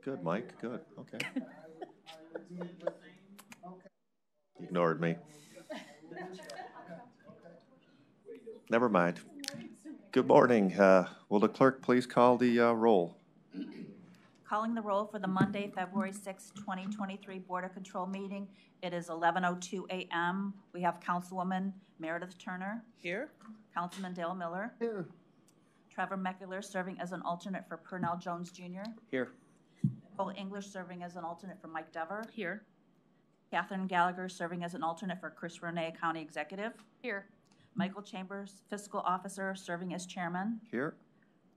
Good, Mike. Good. Okay. Ignored me. Never mind. Good morning. Will the clerk please call the roll? Calling the roll for the Monday, February 6, 2023 Board of Control meeting. It is 11:02 a.m. We have Councilwoman Meredith Turner. Here. Councilman Dale Miller. Here. Trevor Meckler serving as an alternate for Purnell Jones Jr. Here. Nicole English serving as an alternate for Mike Dever. Here. Catherine Gallagher serving as an alternate for Chris Renee, County Executive. Here. Michael Chambers, Fiscal Officer, serving as Chairman. Here.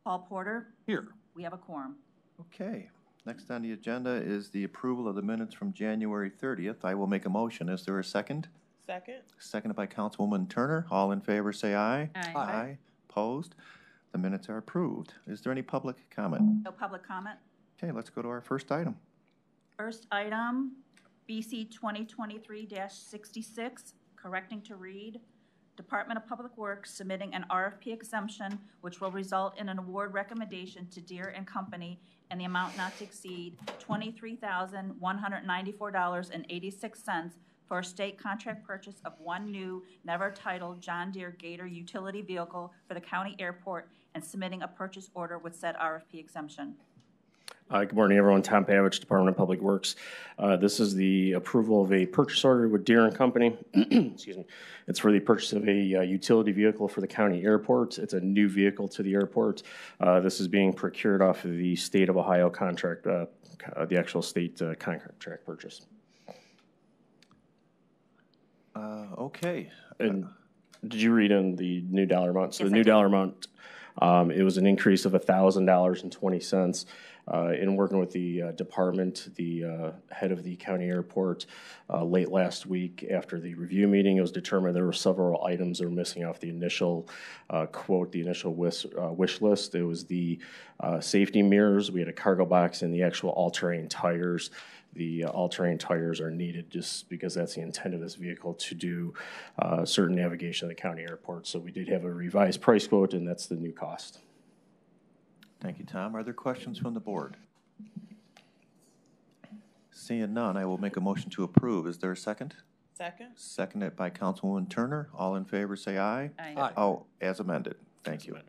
Paul Porter. Here. We have a quorum. Okay. Next on the agenda is the approval of the minutes from January 30th. I will make a motion. Is there a second? Second. Seconded by Councilwoman Turner. All in favor say aye. Aye. Aye. Opposed? The minutes are approved. Is there any public comment? No public comment. Okay, let's go to our first item. First item, BC 2023-66, correcting to read, Department of Public Works submitting an RFP exemption which will result in an award recommendation to Deere & Company in the amount not to exceed $23,194.86 for a state contract purchase of one new, never titled John Deere Gator utility vehicle for the county airport and submitting a purchase order with said RFP exemption. Good morning, everyone. Tom Pavich, Department of Public Works. This is the approval of a purchase order with Deere & Company. Excuse me. It's for the purchase of a utility vehicle for the county airport. It's a new vehicle to the airport. This is being procured off of the State of Ohio contract, the actual state contract purchase. Okay. And did you read in the new dollar amount? So yes, the new dollar amount, it was an increase of $1,000.20. In working with the department, the head of the county airport, late last week after the review meeting, it was determined there were several items that were missing off the initial quote, the initial wish list. It was the safety mirrors, we had a cargo box, and the actual all-terrain tires. The all-terrain tires are needed just because that's the intent of this vehicle to do certain navigation of the county airport. So we did have a revised price quote, and that's the new cost. Thank you, Tom. Are there questions from the board? Seeing none, I will make a motion to approve. Is there a second? Second. Seconded by Councilwoman Turner. All in favor say aye. Aye. Aye. Oh, as amended. Thank you. And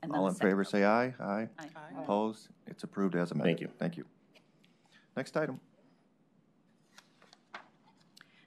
then All the in second. favor say aye. Aye. Aye. Opposed? It's approved as amended. Thank you. Thank you. Next item.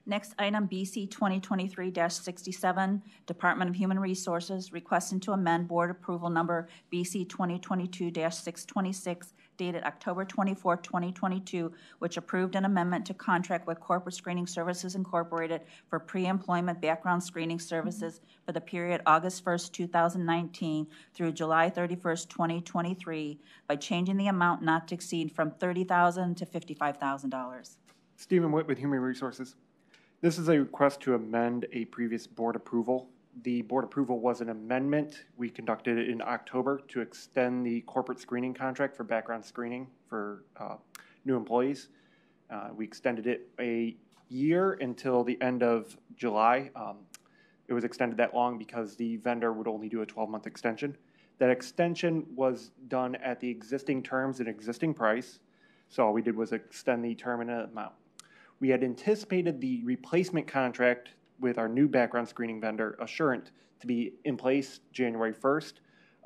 Next item, BC 2023-67, Department of Human Resources requesting to amend board approval number BC 2022-626 dated October 24, 2022, which approved an amendment to contract with Corporate Screening Services Incorporated for pre-employment background screening services for the period August 1st, 2019 through July 31st, 2023 by changing the amount not to exceed from $30,000 to $55,000. Stephen Witt with Human Resources. This is a request to amend a previous board approval. The board approval was an amendment. We conducted it in October to extend the corporate screening contract for background screening for new employees. We extended it a year until the end of July. It was extended that long because the vendor would only do a 12-month extension. That extension was done at the existing terms and existing price. So all we did was extend the term and amount. We had anticipated the replacement contract with our new background screening vendor, Assurant, to be in place January 1st.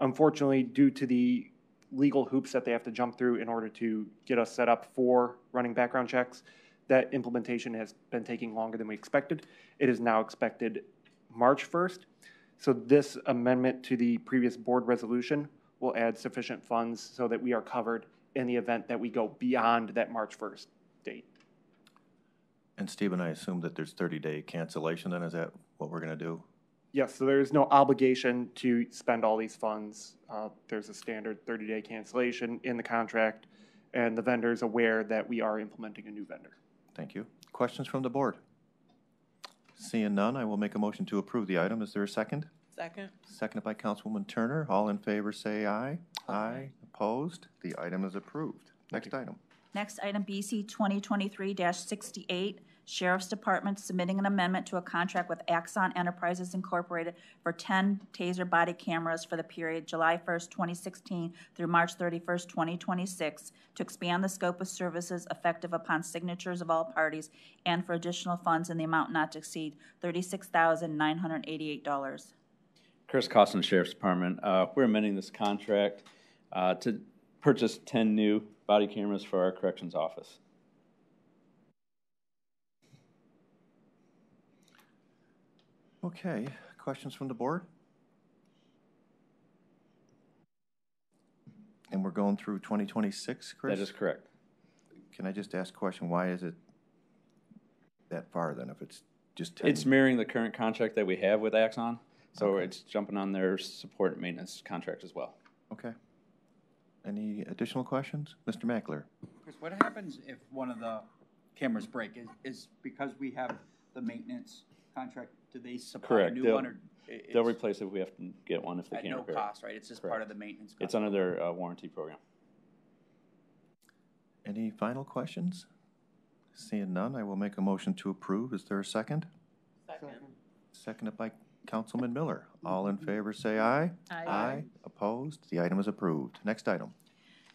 Unfortunately, due to the legal hoops that they have to jump through in order to get us set up for running background checks, that implementation has been taking longer than we expected. It is now expected March 1st. So this amendment to the previous board resolution will add sufficient funds so that we are covered in the event that we go beyond that March 1st date. And Stephen, I assume that there's 30-day cancellation then. Is that what we're going to do? Yes, so there is no obligation to spend all these funds. There's a standard 30-day cancellation in the contract, and the vendor is aware that we are implementing a new vendor. Thank you. Questions from the board? Seeing none, I will make a motion to approve the item. Is there a second? Second. Seconded by Councilwoman Turner. All in favor say aye. Aye. Opposed? The item is approved. Next item. Next item, BC 2023-68, Sheriff's Department submitting an amendment to a contract with Axon Enterprises Incorporated for 10 TASER body cameras for the period July 1st, 2016 through March 31st, 2026 to expand the scope of services effective upon signatures of all parties and for additional funds in the amount not to exceed $36,988. Chris Costin, Sheriff's Department. We're amending this contract to purchase 10 new body cameras for our corrections office. Okay, questions from the board? And we're going through 2026, Chris? That is correct. Can I just ask a question? Why is it that far then, if it's just 10? It's mirroring the current contract that we have with Axon, so Okay. it's jumping on their support and maintenance contract as well. Okay. Any additional questions? Mr. Mackler? Chris, what happens if one of the cameras break? Is because we have the maintenance contract, do they supply Correct. a new They'll- one? Or They'll replace it if we have to get one if they at can't no repair it. cost, right? It's just part of the maintenance cost. It's under their warranty program. Any final questions? Seeing none, I will make a motion to approve. Is there a second? Second. Seconded by Councilman Miller. All in favor, say aye. Aye. Opposed? The item is approved. Next item.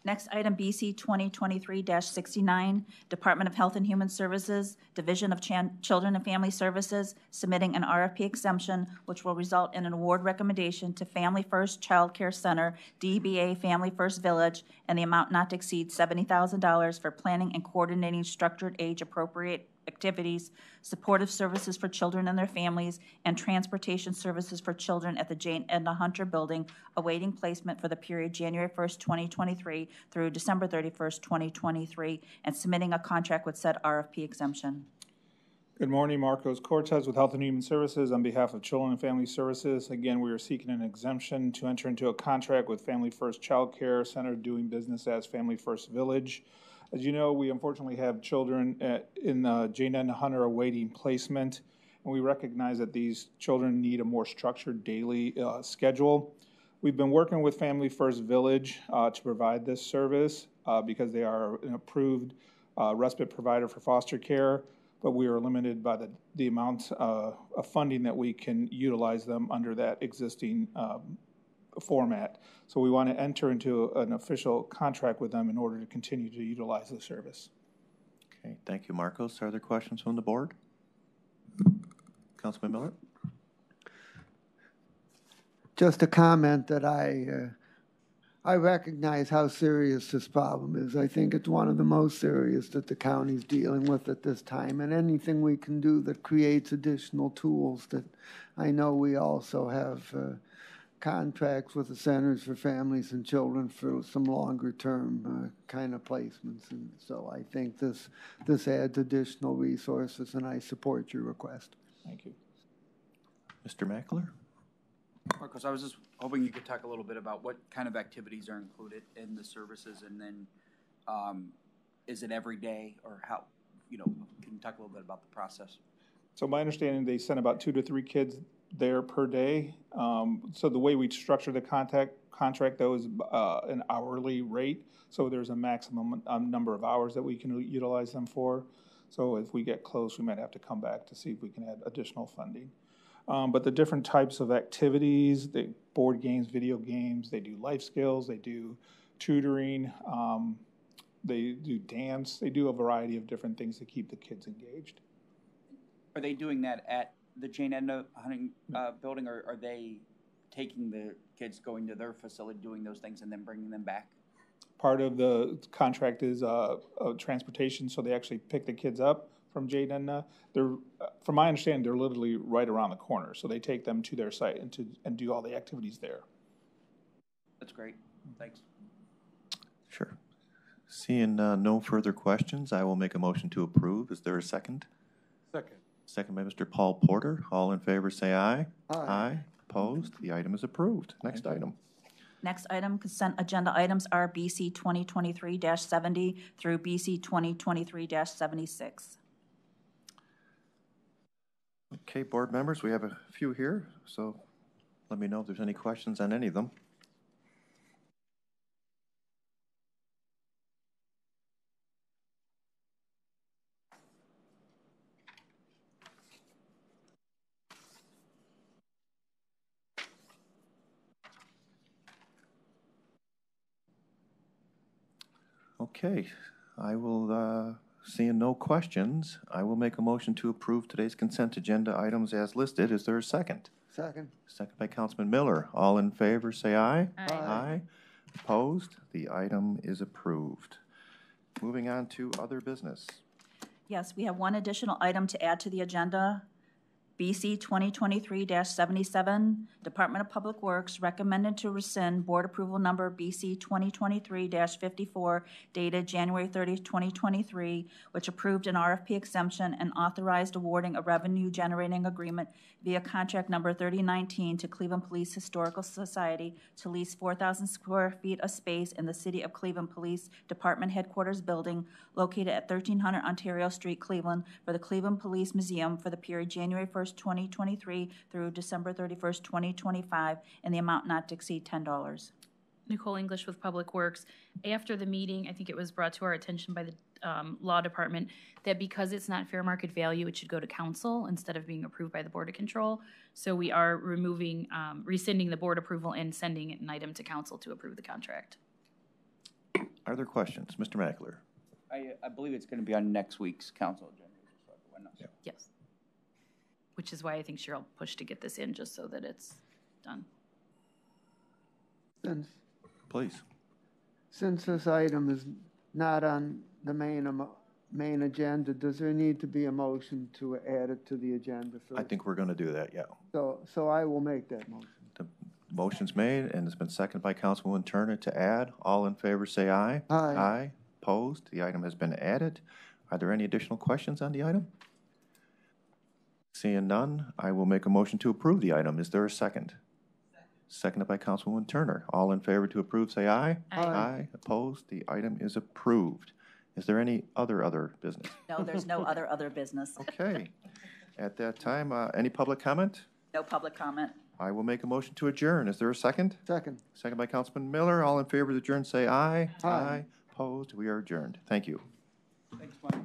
Next item, BC 2023-69, Department of Health and Human Services, Division of Children and Family Services, submitting an RFP exemption, which will result in an award recommendation to Family First Child Care Center, DBA Family First Village, and the amount not to exceed $70,000 for planning and coordinating structured age-appropriate activities, supportive services for children and their families, and transportation services for children at the Jane Edna Hunter Building, awaiting placement for the period January 1st, 2023 through December 31st, 2023, and submitting a contract with said RFP exemption. Good morning, Marcos Cortez with Health and Human Services on behalf of Children and Family Services. Again, we are seeking an exemption to enter into a contract with Family First Child Care Center doing business as Family First Village. As you know, we unfortunately have children in Jane Edna Hunter awaiting placement, and we recognize that these children need a more structured daily schedule. We've been working with Family First Village to provide this service because they are an approved respite provider for foster care, but we are limited by the amount of funding that we can utilize them under that existing format. So we want to enter into an official contract with them in order to continue to utilize the service. Okay, thank you, Marcos. Are there questions from the board? Councilman Miller? Just a comment that I recognize how serious this problem is. I think it's one of the most serious that the county's dealing with at this time, and anything we can do that creates additional tools that I know we also have contracts with the Centers for Families and Children for some longer-term kind of placements. And so I think this adds additional resources, and I support your request. Thank you. Mr. Mackler? Marcos, I was just hoping you could talk a little bit about what kind of activities are included in the services, and then is it every day, or how, can you talk a little bit about the process? So my understanding, they send about 2 to 3 kids there per day. So the way we structure the contract, though, is an hourly rate. So there's a maximum number of hours that we can utilize them for. So if we get close, we might have to come back to see if we can add additional funding. But the different types of activities, they board games, video games, they do life skills, they do tutoring, they do dance, they do a variety of different things to keep the kids engaged. Are they doing that at the Jane Edna Hunting building, or are they taking the kids, going to their facility, doing those things, and then bringing them back? Part of the contract is transportation, so they actually pick the kids up from Jane Edna. They're, from my understanding, they're literally right around the corner, so they take them to their site and do all the activities there. That's great. Thanks. Sure. Seeing no further questions, I will make a motion to approve. Is there a second? Second. Second by Mr. Paul Porter. All in favor, say aye. Aye. Opposed? The item is approved. Next item. Next item, consent agenda items are BC 2023-70 through BC 2023-76. Okay, board members, we have a few here, so let me know if there's any questions on any of them. Okay, I will, seeing no questions, I will make a motion to approve today's consent agenda items as listed. Is there a second? Second. Second by Councilman Miller. All in favor, say aye. Aye. Aye. Opposed? The item is approved. Moving on to other business. Yes, we have one additional item to add to the agenda. BC 2023-77, Department of Public Works recommended to rescind board approval number BC 2023-54 dated January 30, 2023, which approved an RFP exemption and authorized awarding a revenue-generating agreement via contract number 3019 to Cleveland Police Historical Society to lease 4,000 square feet of space in the City of Cleveland Police Department Headquarters Building located at 1300 Ontario Street, Cleveland, for the Cleveland Police Museum for the period January 1st, 2023 through December 31st, 2025, in the amount not to exceed $10. Nicole English with Public Works. After the meeting, I think it was brought to our attention by the law department that because it's not fair market value, it should go to council instead of being approved by the Board of Control. So we are rescinding the board approval and sending an item to council to approve the contract. Are there questions? Mr. Mackler? I believe it's going to be on next week's council agenda. Yeah. Yes. Which is why I think Cheryl pushed to get this in, just so that it's done. Please. Since this item is not on the main agenda, does there need to be a motion to add it to the agenda? I think we're going to do that, yeah. So I will make that motion. The motion's made and it's been seconded by Councilwoman Turner to add. All in favor, say aye. Aye. Aye. Opposed? The item has been added. Are there any additional questions on the item? Seeing none, I will make a motion to approve the item. Is there a second? Seconded by Councilwoman Turner. All in favor to approve, say aye. Aye. Aye. Opposed? The item is approved. Is there any other business? No, there's no other business. Okay. At that time, any public comment? No public comment. I will make a motion to adjourn. Is there a second? Second. Second by Councilman Miller. All in favor to adjourn, say aye. Aye. Opposed? We are adjourned. Thank you. Thanks, Mike.